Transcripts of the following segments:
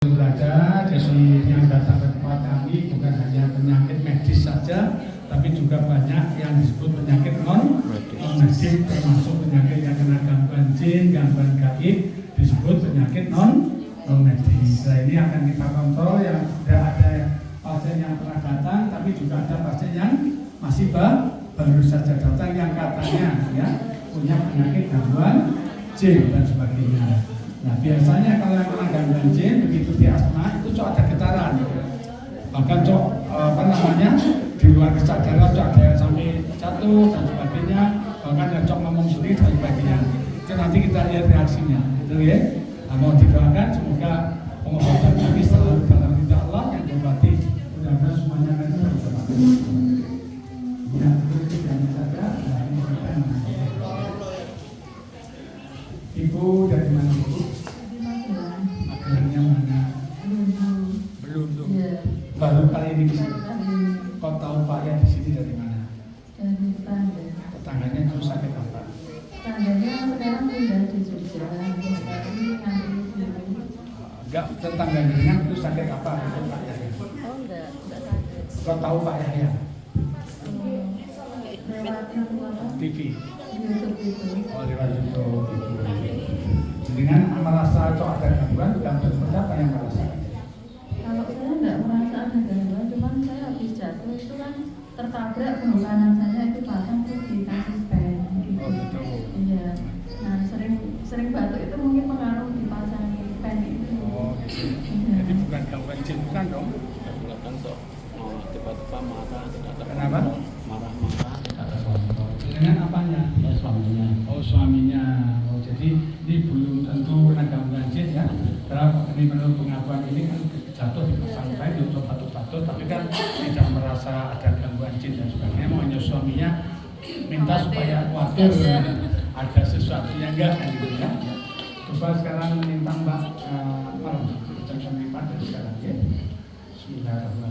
Berada di sini yang datang ke tempat kami bukan hanya penyakit medis saja, tapi juga banyak yang disebut penyakit non medis, termasuk penyakit yang kena gangguan jin, gangguan gaib, disebut penyakit non medis. Nah, ini akan kita kontrol. Yang sudah ada pasien yang pernah datang, tapi juga ada pasien yang masih baru saja datang yang katanya ya punya penyakit gangguan jin dan sebagainya. Nah, biasanya kalau yang kena gangguan jin begitu di asma itu ada getaran, bahkan di luar kesadaran ada yang sampai jatuh dan sebagainya, bahkan yang ngomong sendiri dan sebagainya. Itu nanti kita lihat reaksinya, gitu ya. Nah, mau didoakan semoga pengobatan kami selalu dalam ridha Allah yang diobati, mudah-mudahan semuanya nanti bermanfaat. Ya, itu yang saja. Ibu dari mana ibu? Magelangnya mana? Belum. Ya. Baru kali ini di sini. Kau tahu Pak ya di sini dari mana? Dari tetangga. Tetangganya dulu sakit apa? Tetangganya sekarang tinggal di Jogja. Enggak, tetangga dengan itu sakit apa? Itu Pak Yahya. Oh enggak sakit. Kau tahu Pak Yahya? Lewat TV. YouTube itu. Oh, lewat YouTube itu. Dengan merasa itu ada gangguan apa yang merasa? Kalau saya enggak merasa ada gangguan, cuman saya habis jatuh itu kan tertabrak bahu kanan saya itu pasang tuh dikasih pen gitu. Oh, betul. Iya. Nah, sering batuk itu mungkin pengaruh dipasang pen itu. Oh, gitu. Iya. Jadi bukan gangguan jin bukan dong? Bukan kok. Tiba-tiba marah, tidak ada. Kenapa? Marah-marah, tidak ada kontrol. Dengan apanya? Ya suaminya. Oh, suaminya. Oh, jadi ini belum tentu kena gangguan jin ya. Karena ini menurut pengakuan ini kan jatuh di pasang baik, untuk batuk-batuk, tapi kan tidak merasa ada gangguan jin dan sebagainya. Maunya suaminya minta supaya khawatir ada sesuatu yang enggak kan gitu ya. Coba sekarang minta Mbak Mar, jangan lipat dari sekarang ya. Bismillahirrahmanirrahim.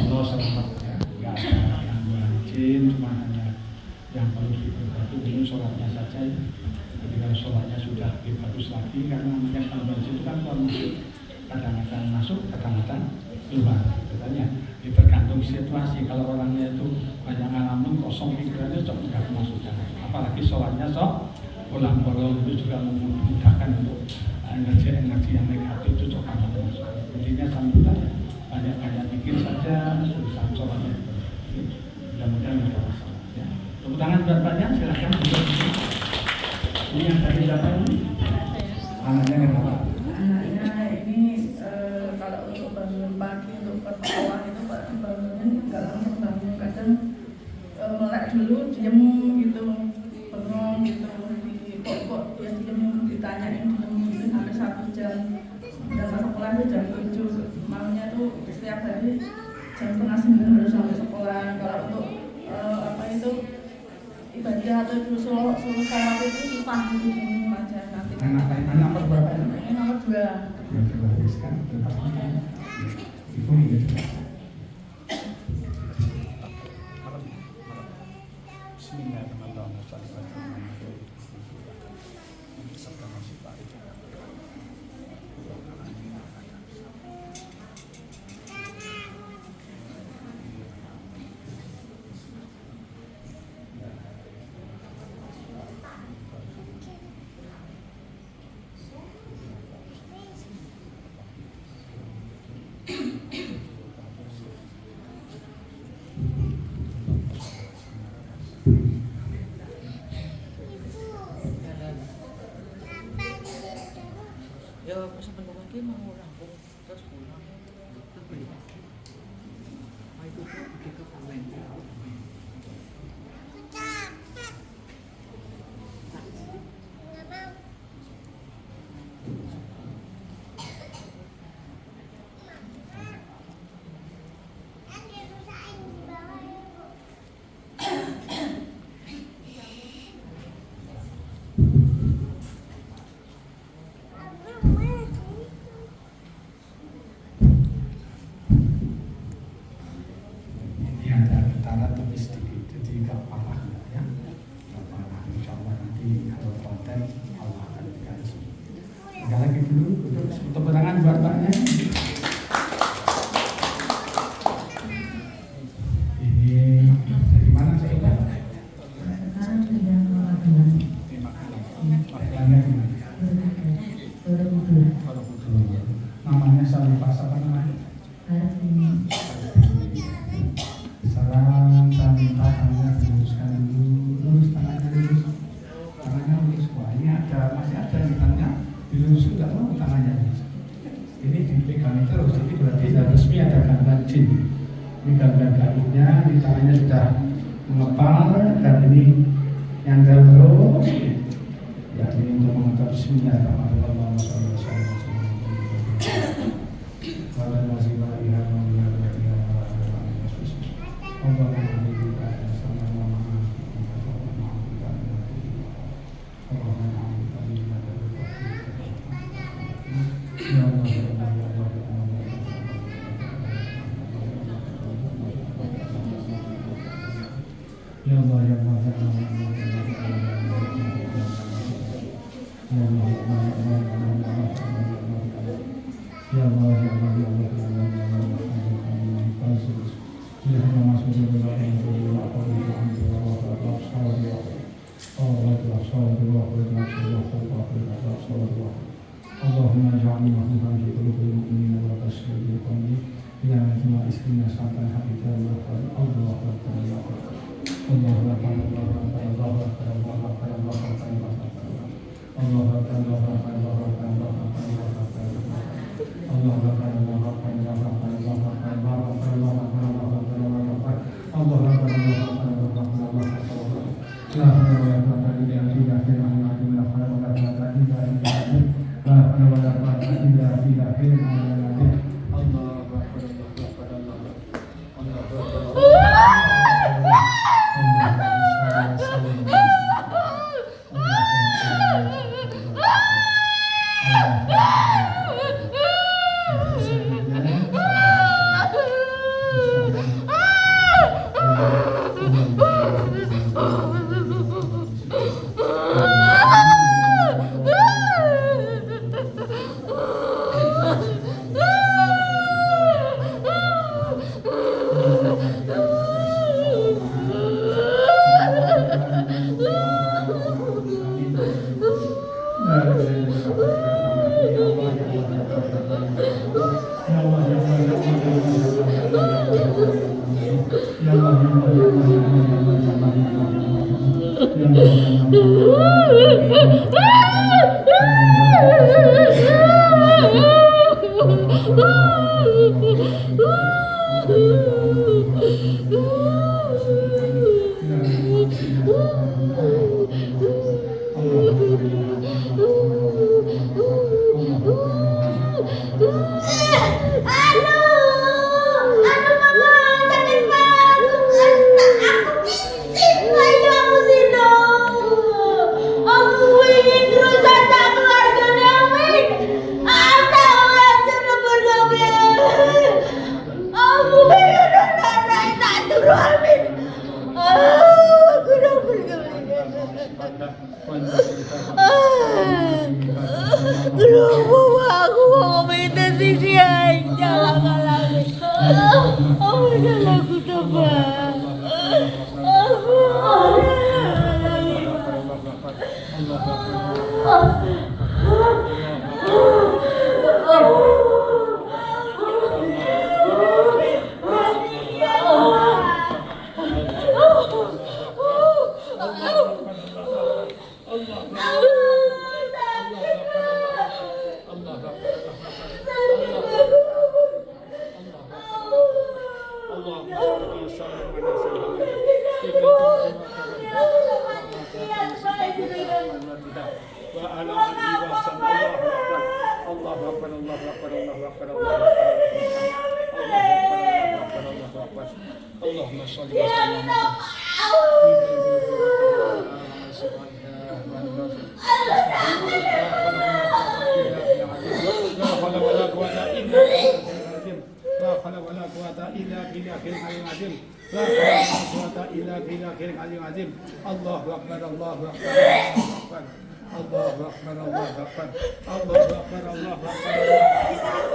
Allah selamat ya, nggak ada gangguan jin, cuma hanya yang perlu diperbaiki dulu sholatnya saja ya. Jadi kalau sholatnya sudah lebih bagus lagi, karena namanya gangguan jin itu kan kadang-kadang masuk, kadang-kadang keluar, katanya. Tergantung situasi. Kalau orangnya itu banyak ngalamin kosong pikirannya, cocok nggak masuk jangan. Apalagi sholatnya bolong-bolong itu juga memudahkan untuk energi yang negatif itu cocok masuk. Intinya sambil banyak pikir saja, susah sholatnya. Mudah-mudahan tidak ada masalah. Ya. Tepuk tangan buat banyak, silakan. Ini yang tadi dapat ini. Anaknya kenapa? Anaknya ini kalau untuk bangun pagi untuk ke sekolah itu bangunnya nggak langsung bangun, kadang melek dulu diem gitu, bengong gitu, kok ya diem, ditanyain diem gitu sampai 1 jam. Dan sekolah itu jam 7, maunya tuh setiap hari jam 8:30 harus sampai sekolah. Kalau untuk ibadah atau suruh sholat itu susah gitu aja nanti. Anak berapa? Ini nomor 2. Yang terbariskan tempatnya. Ibu gitu. Bismillahirrahmanirrahim. gangguan jin. Ini gangguan gaibnya, ini tangannya sudah mengepal dan ini nyandar terus. Ya, ini untuk mengucap bismillahirrahmanirrahim. Ya Allah, ya Allah, ya Allah, ya Allah, ya Allahumma ja'alna mahmudan fi qulubil mu'minina wa tasbih bi qawli ya jama'a ismina sampai hari Allah Allahu akbar Allahu akbar Allahu akbar Allahu akbar Allahu akbar Allahu akbar Allahu akbar Allahu akbar Allahu akbar Allahu akbar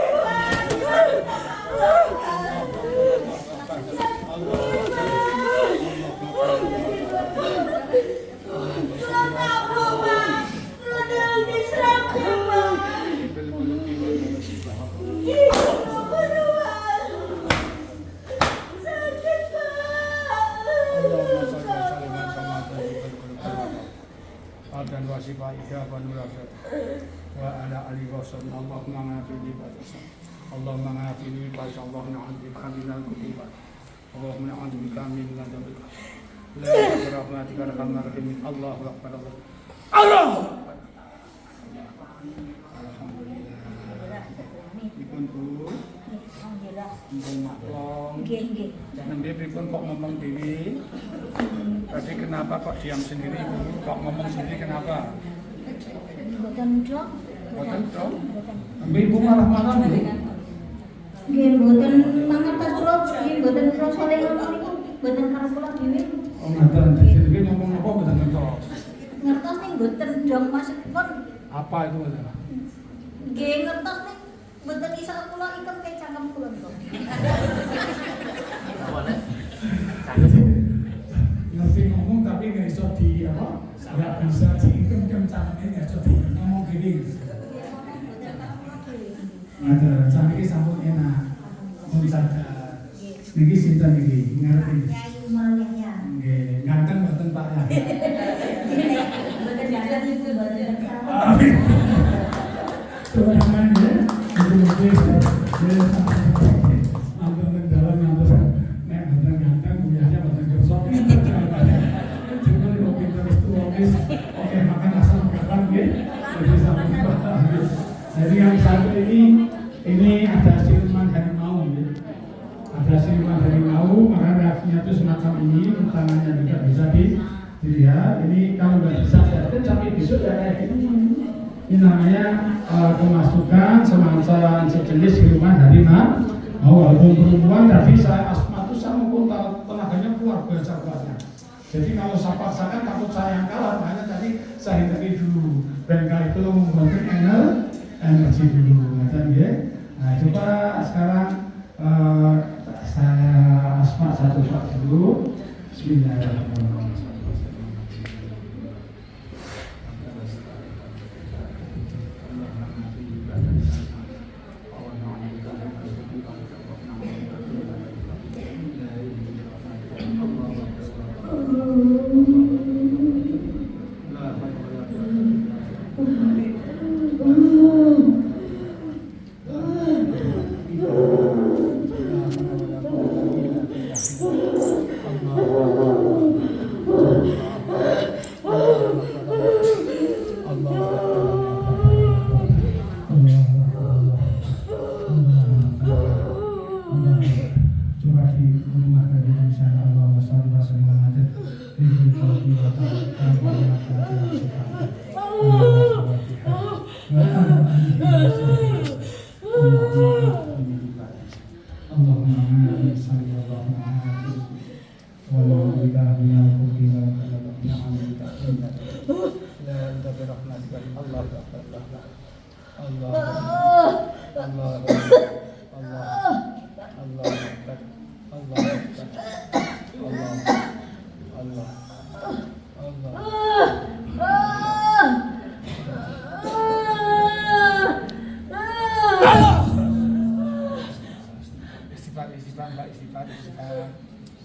Allahumma ngafini fa Allah na'udzubika minal kutiba. Allahumma na'udzubika min ghadabika. La rahmatika arhamar rahimin. Allahu akbar. Allahu akbar. Alhamdulillah. Dipun Bu. Alhamdulillah. Dipun maklum. Nggih. Nembe pripun kok ngomong dhewe? Tadi kenapa kok diam sendiri Bu? Kok ngomong sendiri kenapa? Mboten dok. Mboten dok. Nembe Ibu malah marah Bu. Nggih mboten mangertos kula nggih mboten krasa ning ngono niku mboten karo kula dhewe. Oh ngaten dadi nembe ngomong apa mboten ngertos. Ngertos ning mboten dong maksudipun. Apa itu Mas? Nggih ngertos ning mboten iso kula iket ke cangkem kula kok. Ngerti ngomong tapi nggak bisa di apa? Nggak bisa diikem cangkemnya nggak bisa di ngomong gini. Ada cangkemnya sampun enak, pun sadar. Niki sinten niki ngerti? Yai Umar Yahya. Nggih, ganteng mboten Pak ya. Mboten jalan ibu mboten sama. Teman-teman ya, mungkin nonton mendalam nonton nek mboten ganteng kuliahnya mboten kerja. Cuma kok pinter terus oke makan asam kapan nggih. Jadi sampai jadi yang satu ini ada siluman harimau ya. Ada siluman harimau, maka reaksinya itu semacam ini, tangannya juga bisa dilihat. Ini kalau nggak bisa lihatin sampai besok ya kayak gini. Ini namanya kemasukan semacam sejenis siluman harimau. Walaupun perempuan, tapi saya asma itu sama pun tenaganya keluar kuatnya. Jadi kalau saya paksakan takut saya yang kalah, makanya tadi saya hindari dulu. Dan kali itu membantu energi dulu, ya. Nah coba sekarang saya asma satu dulu. Bismillahirrahmanirrahim.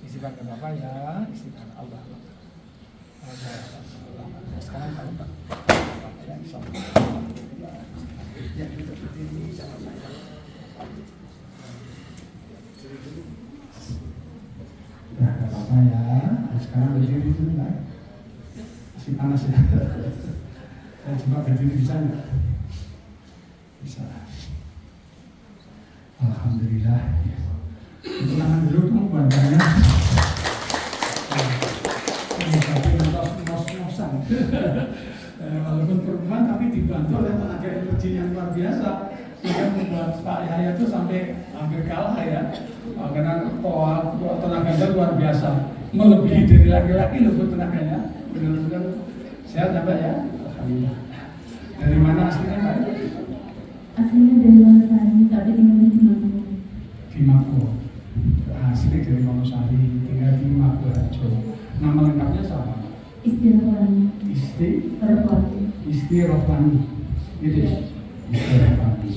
Istighfar ke Bapak ya, istighfar Allah. Sekarang kalau Pak ya insyaallah. Ya kita berdiri sama-sama. Nah, apa-apa ya. Sekarang berdiri dulu lah. Masih panas ya. Saya coba berdiri bisa nggak? Bisa. Alhamdulillah. Tenang dulu dong bandarnya. Ngos-ngosan. Walaupun perempuan tapi dibantu oleh tenaga energi yang luar biasa sehingga membuat Pak Yahya itu sampai hampir kalah ya. Karena tenaganya luar biasa, melebihi dari laki-laki loh tenaganya. Benar-benar sehat ya Pak ya. Alhamdulillah. Dari mana aslinya Pak? Aslinya dari Wonosari, tapi tinggal di Mako. Di Mako. Asli dari Wonosari, tinggal di Mako Harjo. Nama lengkapnya siapa? Isti Rohani. Gitu ya? Isti Rohani.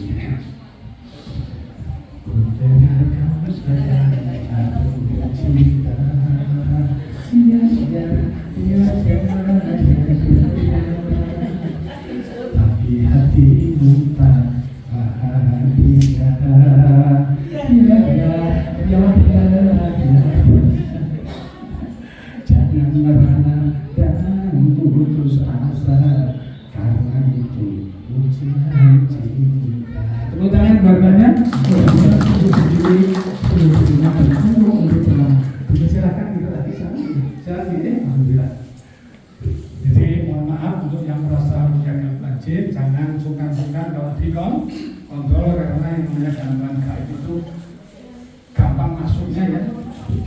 Dengar kamu saja, aku cinta. Tapi hatimu tak bahagia. Bisa ini, alhamdulillah. Jadi mohon maaf untuk yang merasa punya gangguan jin, jangan sungkan-sungkan kalau kontrol karena yang namanya gangguan gaib itu gampang masuknya ya.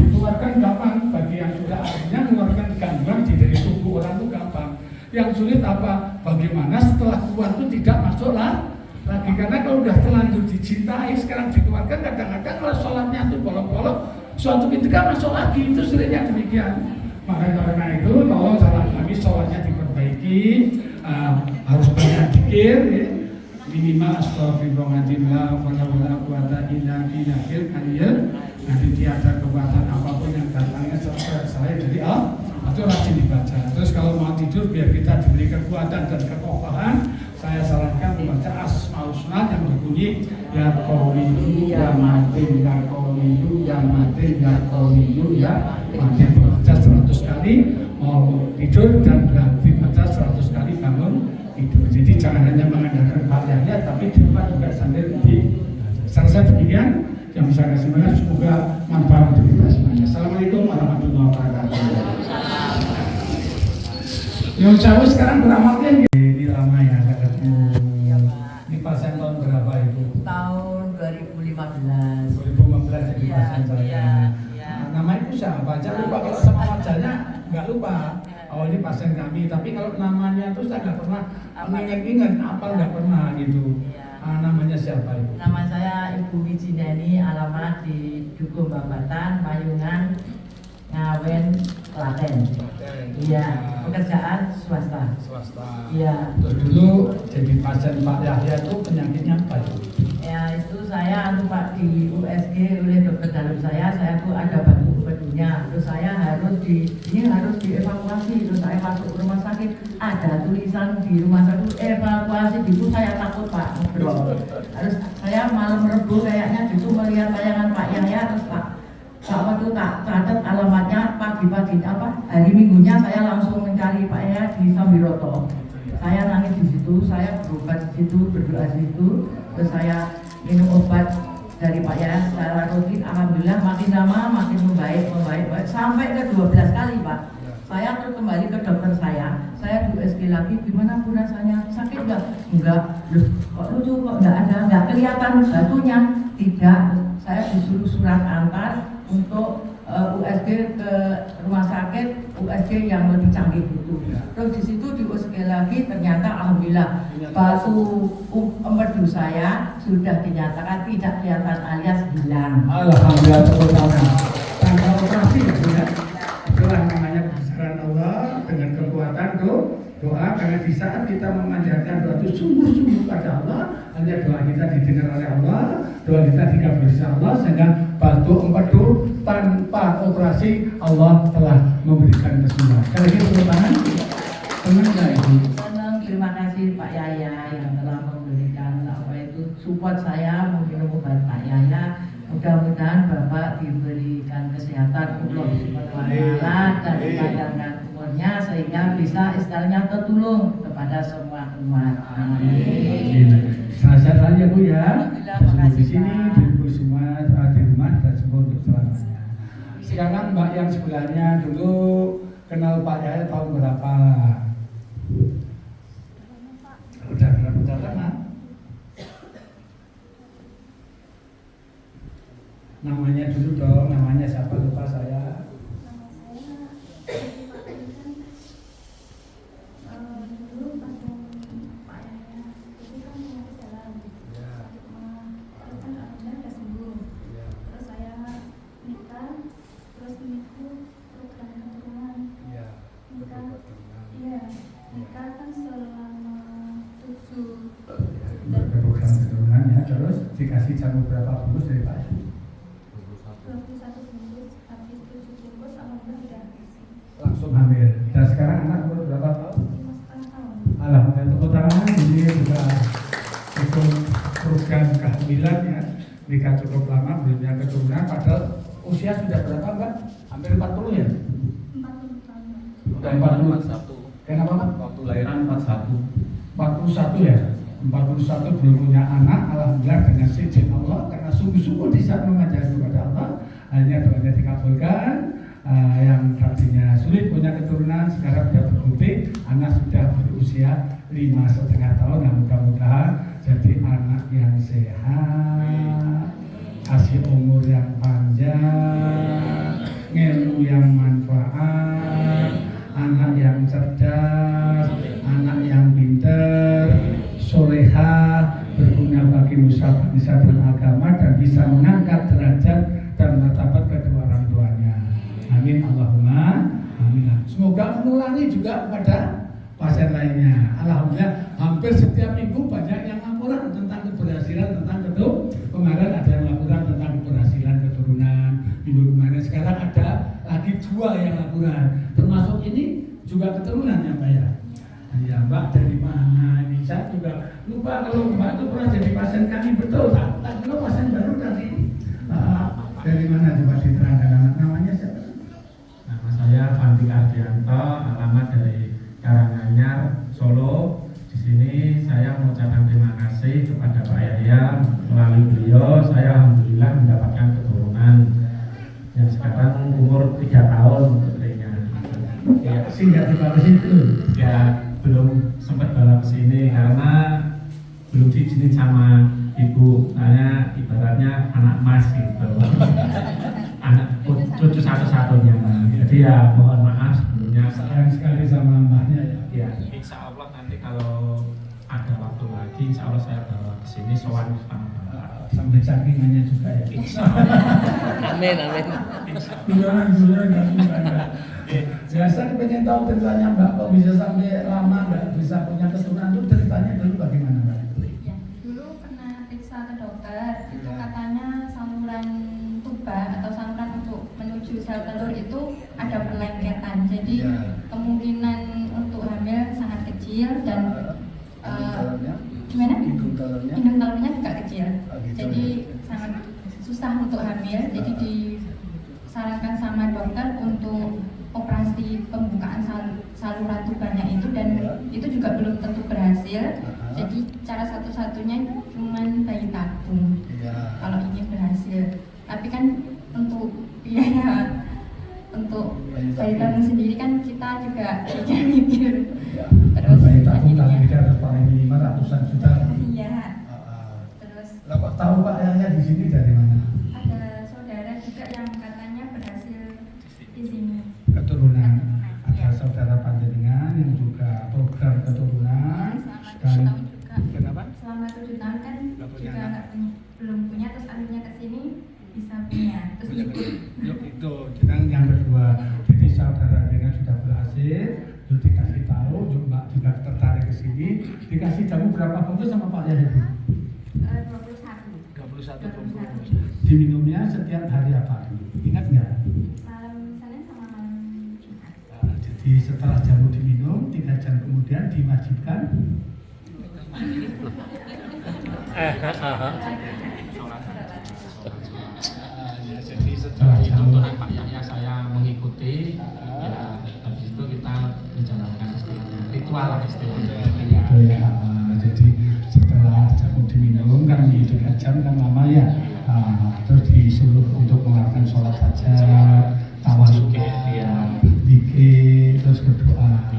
Dikeluarkan gampang, bagi yang sudah ahlinya mengeluarkan gangguan di dari tubuh orang itu gampang. Yang sulit apa? Bagaimana setelah keluar itu tidak masuk lagi, karena kalau udah terlanjur dicintai sekarang dikeluarkan, kadang-kadang kalau sholatnya itu bolong-bolong, suatu ketika masuk lagi, itu sulitnya demikian. Maka karena itu tolong saran kami sholatnya diperbaiki, harus banyak zikir ya. Minimal astagfirullahaladzimlah wala quwata illa billahil aliyyil. Nanti tiada kekuatan apapun yang datangnya selain dari Allah, itu rajin dibaca. Terus kalau mau tidur biar kita diberi kekuatan dan kekokohan, saya sarankan membaca Asmaul Husna yang berbunyi ya Qawiyu ya Matin ya Qawiyu ya Matin ya Qawiyu ya Matin, dibaca 100 kali mau tidur dan dibaca 100 kali bangun tidur. Jadi jangan hanya mengandalkan Pak Yahya, tapi di rumah juga sambil selesai demikian. Yang bisa kasih semangat, semoga manfaat untuk kita semuanya. Assalamualaikum warahmatullahi wabarakatuh. Yang jauh sekarang beramalnya ini lama ya, nggak ketemu. Ini pasien tahun berapa Ibu? Tahun 2015. 2015 jadi pasien saya. Iya. Nama Ibu siapa? Jangan lupa kalau sama wajahnya nggak lupa. Oh ini pasien kami, tapi kalau namanya tuh saya nggak pernah mengingat-ingat apa nggak pernah gitu. Namanya siapa Ibu? Nama saya Ibu Wijinani, alamat di Dukuh Bambatan, Mayungan, Ngawen, Klaten. Iya, pekerjaan swasta. Iya. Terus dulu jadi pasien Pak Yahya itu penyakitnya apa itu? Ya itu saya Pak di USG oleh dokter dalam saya tuh ada batu empedunya. Terus saya harus dievakuasi. Terus saya masuk ke rumah sakit, ada tulisan di rumah sakit evakuasi. Itu saya takut Pak, ngobrol. Terus saya malam Rebu kayaknya gitu melihat tayangan Pak Yahya, terus Pak waktu tak catat alamatnya pagi-pagi hari Minggunya saya langsung mencari Pak Yahya di Sambiroto. Saya nangis di situ, saya berobat di situ, berdoa di situ, terus saya minum obat dari Pak Yahya secara rutin. Alhamdulillah makin lama makin membaik sampai ke 12 kali Pak. Saya terus kembali ke dokter saya di USG lagi, gimana Bu rasanya, sakit nggak? Enggak. Loh, kok lucu, kok nggak kelihatan batunya? Tidak. Saya disuruh surat antar untuk USG ke rumah sakit USG yang lebih canggih itu. Terus di situ di USG lagi ternyata alhamdulillah batu empedu saya sudah dinyatakan tidak kelihatan alias hilang. Alhamdulillah terutama tanpa operasi ya. Itulah namanya kebesaran Allah dengan kekuatan doa, karena di saat kita memanjatkan doa itu sungguh-sungguh pada Allah, hanya doa kita didengar oleh Allah, doa kita dikabulkan Allah, sehingga batu empedu tanpa operasi Allah telah memberikan kesembuhan. Sekali lagi tepuk tangan. Senang nggak Ibu? Senang, terima kasih Pak Yahya yang telah memberikan support saya meminum obat Pak Yahya. Mudah-mudahan Bapak diberikan kesehatan Allah SWT dan dipanjangkan umurnya sehingga bisa istilahnya tertulung kepada semua umat. Amin. Sehat saja Bu ya. Alhamdulillah, Di sini di semua di rumah dan semua untuk selamanya. Sekarang Mbak yang sebelahnya dulu kenal Pak Yahya tahun berapa? Udah lama. Namanya dulu dong, namanya siapa lupa saya. Terus dikasih jamu berapa bungkus dari Pak? 21 bungkus, habis 7 bungkus, alhamdulillah udah isi. Langsung hamil. Dan sekarang anak umur berapa tahun? 5,5 tahun. Alhamdulillah, tepuk tangan. Ini juga ikut program kehamilan ya. Nikah cukup lama, belum punya keturunan. Padahal usia sudah berapa Mbak? Hampir 40 ya? 40 tahun. Udah 41. Kenapa Mbak? Waktu lahiran 41. 41 ya? 41 belum punya anak, alhamdulillah dengan izin Allah, karena sungguh-sungguh di saat mengajar kepada Allah, hanya doanya dikabulkan, yang tadinya sulit punya keturunan sekarang sudah terbukti, anak sudah berusia 5,5 tahun. Nah, mudah-mudahan jadi anak yang sehat, kasih umur yang panjang, ilmu yang manfaat, anak yang cerdas, anak yang pinter, solehah, berguna bagi nusa bangsa dan agama, dan bisa mengangkat derajat dan martabat kedua orang tuanya. Amin Allahumma amin. Semoga mengulangi juga kepada pasien lainnya. Alhamdulillah hampir setiap minggu banyak yang laporan tentang keberhasilan, tentang kemarin ada yang laporan tentang keberhasilan keturunan minggu kemarin. Sekarang ada lagi 2 yang laporan, termasuk ini juga keturunan ya Mbak ya. Ya Mbak dari mana ini? Saya juga lupa kalau Mbak itu pernah jadi pasien kami, betul tak? Kalau pasien baru dari mana coba diterangkan namanya siapa? Nama saya Fandi Ardianto, alamat dari Karanganyar, Solo. Di sini saya mengucapkan terima kasih kepada Pak Yahya. Melalui beliau saya alhamdulillah mendapatkan keturunan yang sekarang umur 3 tahun putrinya. Ya, sehingga dibawa ke situ. Ya belum sempat bawa ke sini karena belum diizinin sama ibu. Saya ibaratnya anak emas gitu. Anak cucu satu-satunya. Jadi ya mohon maaf sebelumnya. Sayang sekali sama mbahnya ya. Ya, insya Allah nanti kalau ada waktu lagi, insya Allah saya bawa ke sini sowan sama Bapak. Sampai sampingannya juga ya. Amin, amin. Bulan nggak bisa nggak. Biasa pengen tahu ceritanya Mbak, kok bisa sampai lama nggak bisa punya keturunan, itu ceritanya dulu bagaimana Mbak? Ya, dulu pernah periksa ke dokter, itu katanya saluran tuba atau saluran untuk menuju sel telur itu ada perlengketan, jadi kemungkinan untuk hamil sangat kecil dan gimana? Indung telurnya juga kecil, jadi sangat susah untuk hamil. Jadi disarankan sama dokter untuk operasi pembukaan saluran tubanya itu, dan itu juga belum tentu berhasil. Jadi cara satu-satunya cuman bayi tabung kalau ingin berhasil. Tapi kan untuk biaya untuk bayi tabung sendiri kan kita juga mikir. Terus bayi tabung kan akhirnya harus paling minimal ratusan juta. iya. Terus Lah kok tahu Pak Yahya di sini dari mana? ada saudara juga yang katanya berhasil di sini. Keturunan. Ada saudara panjenengan yang juga program keturunan Selama 7 dan tahun juga. kenapa? Selama 7 tahun kan Nggak punya juga anak. nggak punya, belum punya, terus akhirnya ke sini bisa punya. Terus Punya yuk itu. Dan yang kedua, jadi saudara dengan sudah berhasil, yuk dikasih tahu, yuk Mbak juga tertarik ke sini, dikasih jamu berapa bungkus sama Pak Yahya? 21 21 bungkus. Diminumnya setiap hari apa? Ingat nggak? malam Senin sama malam Jumat. Jadi setelah jamu diminum, 3 jam kemudian diwajibkan jadi setelah Itu jamu tuntunan Pak Yahya saya mengikuti. Ya, habis itu kita menjalankan istilahnya ritual lah istilahnya. itu ya. Jadi setelah jamu diminum kan 3 jam kan lama ya. Terus disuruh untuk melakukan sholat hajat, tawasul, zikir, terus berdoa.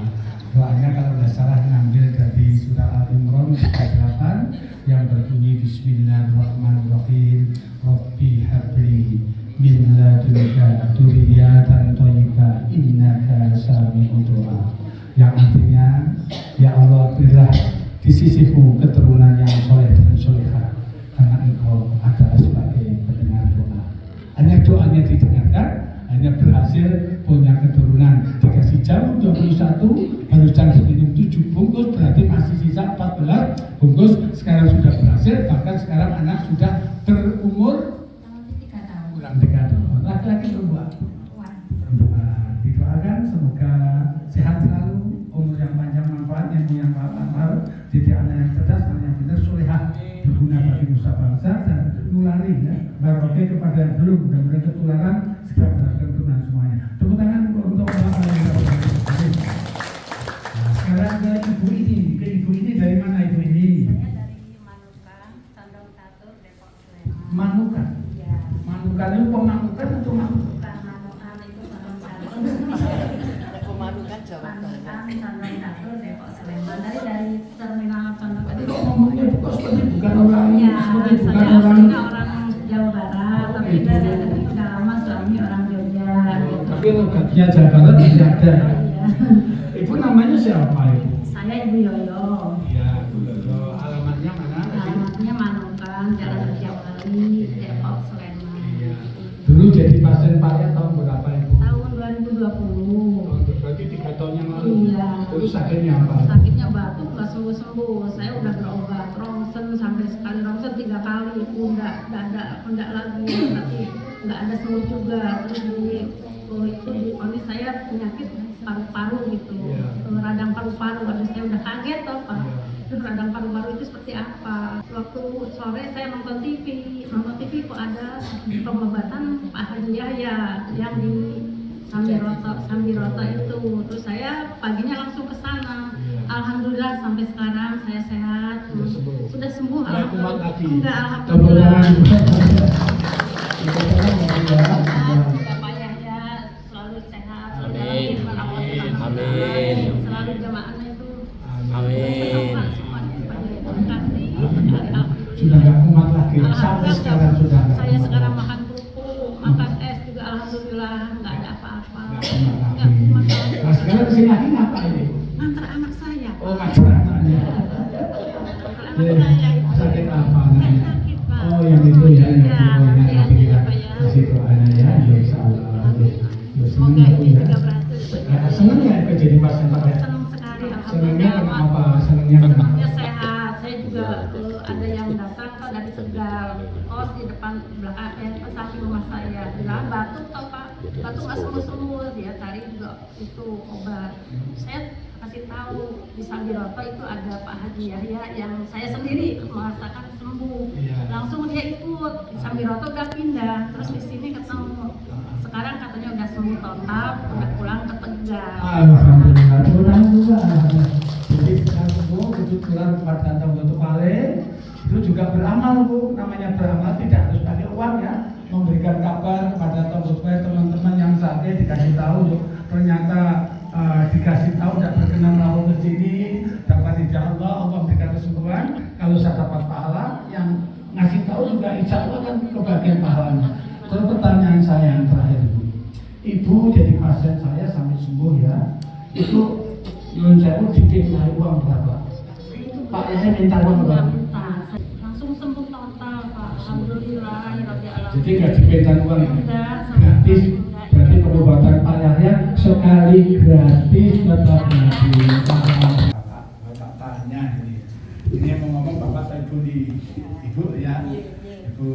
Doanya kalau nggak salah ngambil dari surah Al-Imran ayat 8 yang berbunyi Bismillahirrahmanirrahim. Rabbi habli min ladunka dzurriyyatan thayyibah innaka sami'ud du'a. Yang artinya, ya Allah berilah di sisimu keturunan yang soleh dan solehah, karena engkau adalah sebagai pendengar doa. Hanya doanya didengarkan, hanya berhasil punya keturunan. Dikasih jamu 21, baru jam minum 7 bungkus, berarti masih sisa 14 bungkus. Sekarang sudah berhasil, bahkan sekarang anak sudah berumur Kurang 3 tahun. kurang 3 tahun. Laki-laki perempuan? Perempuan. Didoakan semoga sehat selalu, umur yang panjang, manfaat, ilmu yang manfaat, jadi anak yang cerdas, anak yang benar, solehah, berguna Tapi logatnya Jawa Barat tidak ada. Ibu namanya siapa Ibu? Saya Ibu Yoyo. Iya, Ibu Yoyo. Alamatnya mana? Alamatnya Manukan, Jalan Rejawali, Depok, Sleman. Iya. Dulu jadi pasien Pak tahun berapa Ibu? Tahun 2020. Oh, berarti 3 tahun yang lalu. Iya. Terus sakitnya apa? Sakitnya batuk nggak sembuh-sembuh. Saya udah berobat rongsen sampai sekali rongsen 3 kali. Enggak lagi. Tapi nggak ada sembuh juga. Terus diponis saya penyakit paru-paru gitu. Iya. Radang paru-paru. Aduh, saya udah kaget toh Pak. Terus radang paru-paru itu seperti apa? Waktu sore saya nonton TV kok ada pengobatan Pak Haji Yahya yang di Sambiroto itu. Terus saya paginya langsung ke sana. Alhamdulillah sampai sekarang saya sehat. Sudah sembuh. Nggak kumat lagi. Enggak, alhamdulillah. Sudah Pak Yahya selalu sehat, selalu Amin. merawat Amin. teman-teman. Amin. Selalu jamaahnya itu. Amin. Semuanya Pak Yahya. Terima kasih sekali. Sudah nggak kumat lagi. Sampai Alhamdulillah, sekarang sudah nggak saya kumat sekarang lagi. makan kerupuk, makan es juga alhamdulillah nggak ada apa-apa. Nggak kumat lagi. Nggak kumat lagi. Nah sekarang kesini lagi ngapain Ibu? Ngantar anak saya. Oh, ngajar anaknya. Anak saya itu. Sakit apa namanya? Sakit, Pak. Oh, yang itu ya, yang Ya, itu ya, nanti kita Pak, ya. kasih doanya ya, insya Allah. Ya, senang Semoga aku ini ya. juga berhasil. Senang ya aku jadi pasien Pak ya? Senang sekali, Senangnya alhamdulillah. kenapa? Senangnya kenapa? Senangnya sehat. Saya juga ada yang datang kok dari Tegal. Oh, di depan belakang samping rumah saya. Bilang batuk tau Pak. Batuk nggak sembuh-sembuh. Dia cari juga itu obat. Saya kasih tahu di Sambiroto itu ada Pak Haji Yahya yang saya sendiri merasakan sembuh. Iya. Langsung dia ikut di Sambiroto udah pindah. Terus di sini ketemu. Sekarang katanya udah sembuh total, udah pulang ke Tegal. Alhamdulillah, kurang juga. Jadi kita semua kebetulan kepada Tanggoto Vale itu juga beramal Bu, namanya beramal tidak harus pakai uang ya. Memberikan kabar kepada Tanggoto Vale teman-teman yang sakit dikasih tahu, ternyata dikasih tahu tidak berkenan rawuh ke sini, dapat insya Allah memberikan kesembuhan. Kalau saya dapat pahala, yang ngasih tahu juga insya Allah kan kebagian pahalanya. Terus pertanyaan saya yang terakhir Ibu jadi pasien saya sampai sembuh ya. Itu nyuwun sewu dipintai uang berapa? Pak Yahya minta uang berapa? Langsung sembuh total Pak. Alhamdulillah. Jadi nggak dipintai uang ya? Enggak, Gratis. Berarti pengobatan Pak Yahya sekali gratis tetap gratis. Bapak tanya ini. Ini yang mau ngomong Bapak saya Ibu nih. Ibu ya. Ibu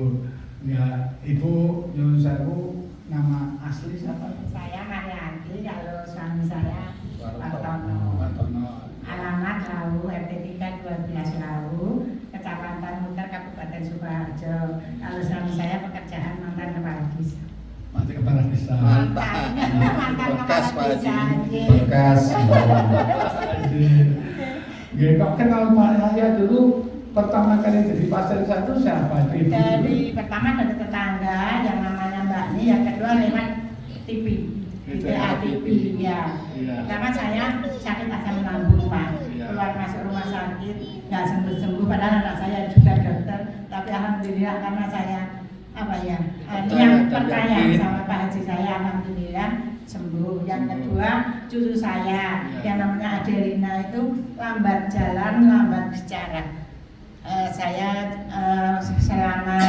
ya. Ibu nyuwun sewu nama asli siapa? Saya Marianti, kalau suami saya Pak Tono. Alamat Lawu, RT 3 12 Lawu, Kecamatan Muter, Kabupaten Sukoharjo. Kalau suami saya pekerjaan mantan kepala desa. Mantan kepala desa. Mantan kepala desa. Bekas. Ya, kok kenal Pak Yahya dulu pertama kali jadi pasien satu siapa? Dari pertama dari tetangga yang namanya Mbak Ni, yang kedua lewat TV. TV ya. Pertama saya sakit asam lambung Pak, keluar masuk rumah sakit nggak sembuh-sembuh, padahal anak saya juga dokter, tapi alhamdulillah karena saya yang percaya sama Pak Haji saya, alhamdulillah sembuh. Yang kedua cucu saya yang namanya Adelina itu lambat jalan, lambat bicara. Saya selama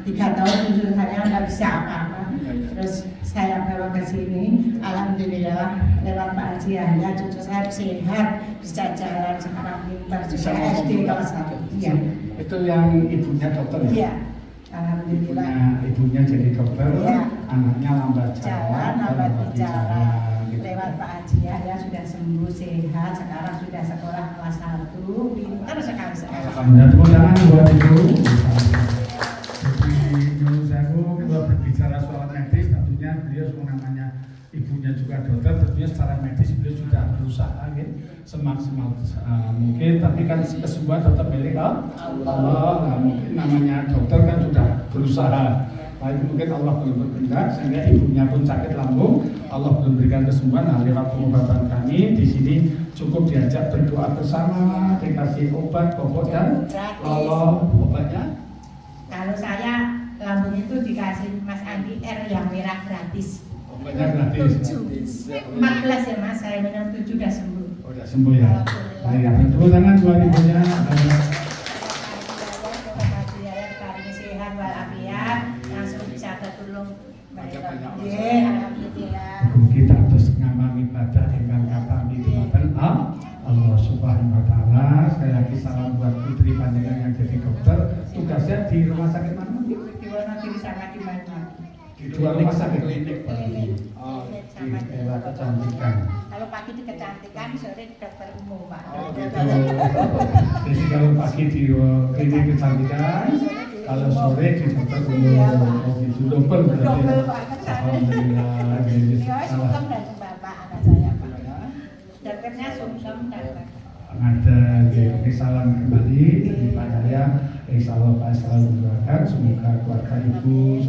3 tahun cucu saya nggak bisa apa-apa. Terus saya bawa ke sini, alhamdulillah lewat Pak Haji Yahya cucu saya sehat, bisa jalan sekarang pintar, bisa SD kelas 1. Iya. Itu yang ibunya dokter ya? Iya. Alhamdulillah. Ibunya jadi dokter, Iya. anaknya lambat Jalan, lambat bicara. Lewat Pak Haji Yahya sudah sembuh, sehat, sekarang sudah sekolah kelas 1, pintar sekali sekarang. Alhamdulillah, tepuk tangan buat ibu. Jadi menurut saya kalau berbicara soal medis, tentunya beliau namanya ibunya juga dokter, tentunya secara medis beliau sudah berusaha semaksimal mungkin, tapi kan kesembuhan tetap milik Allah. Nah, mungkin namanya dokter kan sudah berusaha. Tapi mungkin Allah belum berkehendak sehingga ibunya pun sakit lambung, Allah belum berikan kesembuhan. Nah, lewat pengobatan kami di sini cukup diajak berdoa bersama, dikasih obat pokok dan Allah obatnya. Kalau saya lambung itu dikasih Mas Andi R yang merah gratis. Obatnya gratis. 14 ya Mas, saya minum 7 udah sembuh. Oh, udah sembuh ya. Nah, ya, tepuk tangan buat ibunya. Sehat walafiat, langsung bisa tertulung. Banyak-banyak. Alhamdulillah. Kita terus ngamal ibadah dengan kata mitimaten Allah Subhanahu Wa Taala. Sekali lagi salam buat putri panjenengan yang jadi dokter. Tugasnya di rumah sakit mana? Di Wonogiri sama di Banyuwangi. Di dua rumah sakit klinik. Klinik. Oh, Sama di era kecantikan. Kalau pagi di kecantikan, sore di dokter umum Pak. Oh gitu. Jadi kalau pagi di klinik kecantikan, kalau sore di dokter umum. Oh gitu, double berarti. Double Pak. Alhamdulillah. Ya, sungkem dan bapak anak saya Pak. Dokternya sungkem dan bapak. Ada di salam kembali dari Pak Yaya. Insya Allah Pak selalu mendoakan semoga keluarga ibu,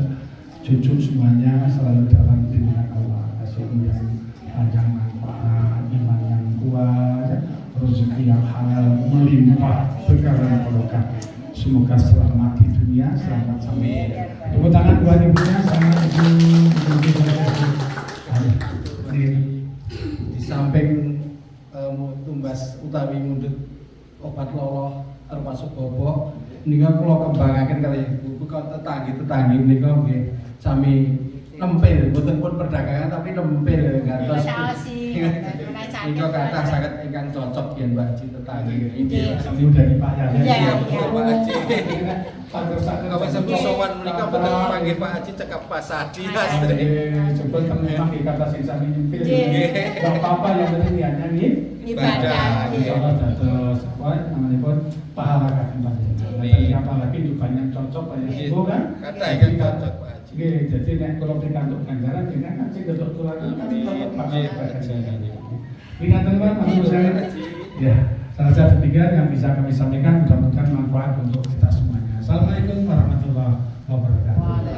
cucu semuanya selalu dalam lindungan Allah. Kasih yang panjang manfaat, iman yang kuat, rezeki yang halal melimpah, berkah dan barokah. Semoga selamat di dunia, selamat sampai. Tepuk tangan buat ibunya, selamat Di samping tumbas utawi mundut obat loloh termasuk bobok nika kula kembangaken kali ibu kok tetanggi menika nggih sami nempel mboten pun perdagangan tapi nempel gantos nika kathah saged ingkang cocok yen Mbak Haji tetanggi ini dari Pak Yaya. Iya. Pak Haji Kalau sampai sowan menika mboten panggih Pak Haji cekap Pak Sadi astri coba memang dikata sisa nyempil. Enggak apa-apa yang penting niatnya nih. Ibadah. Insyaallah dados apa namanya pun pahala kadang panjenengan. Apalagi itu banyak cocok banyak sembuh kan? Kata ingkang cocok Pak Haji. Nggih, jadi nek kula pikantuk ganjaran jenengan kan sing dodok tulanan kan cocok banget ganjaran. Ingatan Pak, maksud saya. Ya, salah satu tiga yang bisa kami sampaikan mudah-mudahan manfaat untuk kita semuanya. Assalamualaikum warahmatullahi wabarakatuh.